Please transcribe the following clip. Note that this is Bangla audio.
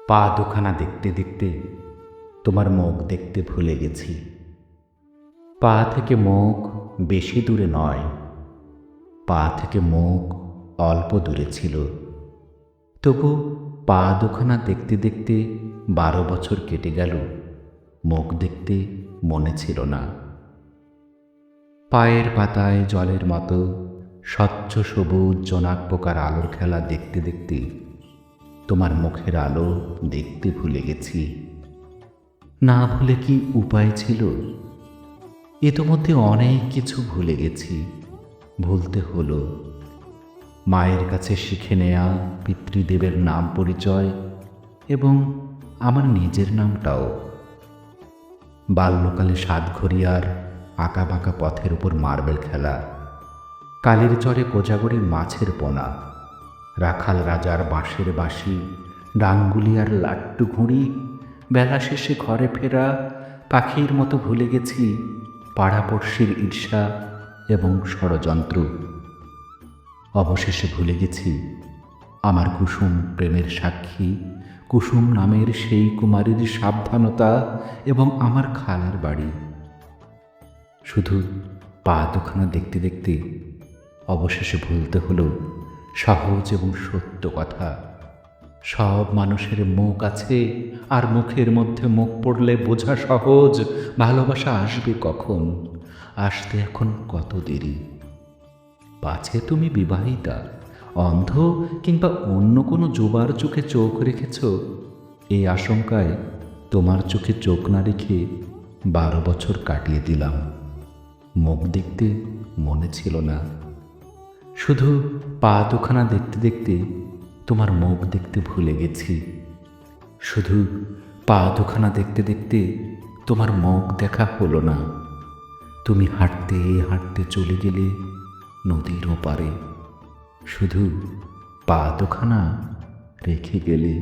পা দুখানা দেখতে দেখতে তোমার মুখ দেখতে ভুলে গেছি। পা থেকে মুখ বেশি দূরে নয়, পা থেকে মুখ অল্প দূরে ছিল। তবু পা দুখানা দেখতে দেখতে 12 বছর কেটে গেল, মুখ দেখতে মনে ছিল না। পায়ের পাতায় জলের মতো স্বচ্ছ সবুজ জোনাক পোকার আলোর খেলা দেখতে দেখতে তোমার মুখের আলো দেখতে ভুলে গেছি। না ভুলে কি উপায় ছিল? ইতোমধ্যে অনেক কিছু ভুলে গেছি, ভুলতে হলো। মায়ের কাছে শিখে নেয়া পিতৃদেবের নাম পরিচয় এবং আমার নিজের নামটাও। বাল্যকালে সাতঘরিয়ার আঁকা বাঁকা পথের উপর মার্বেল খেলা, কালির চরে কোজাগরি মাছের পোনা, রাখাল রাজার বাঁশের বাঁশি, ডাঙ্গুলিয়ার লাট্টু ঘুড়ি, বেলা শেষে ঘরে ফেরা পাখির মতো ভুলে গেছি পাড়াপড়শির ঈর্ষা এবং ষড়যন্ত্র। অবশেষে ভুলে গেছি আমার কুসুম প্রেমের সাক্ষী, কুসুম নামের সেই কুমারীর সাবধানতা এবং আমার খালার বাড়ি। শুধু পা দুখানা দেখতে দেখতে অবশেষে ভুলতে হলো সহজ এবং সত্য কথা। সব মানুষের মুখ আছে, আর মুখের মধ্যে মুখ পড়লে বোঝা সহজ ভালোবাসা আসবে কখন, আসতে এখন কত দেরি। পাছে তুমি বিবাহিতা, অন্ধ কিংবা অন্য কোনো যুবার চোখে চোখ রেখেছ, এই আশঙ্কায় তোমার চোখে চোখ না রেখে 12 বছর কাটিয়ে দিলাম। মুখ দেখতে মনে ছিল না, শুধু পা দুখানা দেখতে দেখতে তোমার মুখ দেখতে ভুলে গেছি। শুধু পা দুখানা দেখতে দেখতে তোমার মুখ দেখা হলো না। তুমি হাঁটতে হাঁটতে চলে গেলে নদীর ওপারে, শুধু পা দুখানা রেখে গেলে।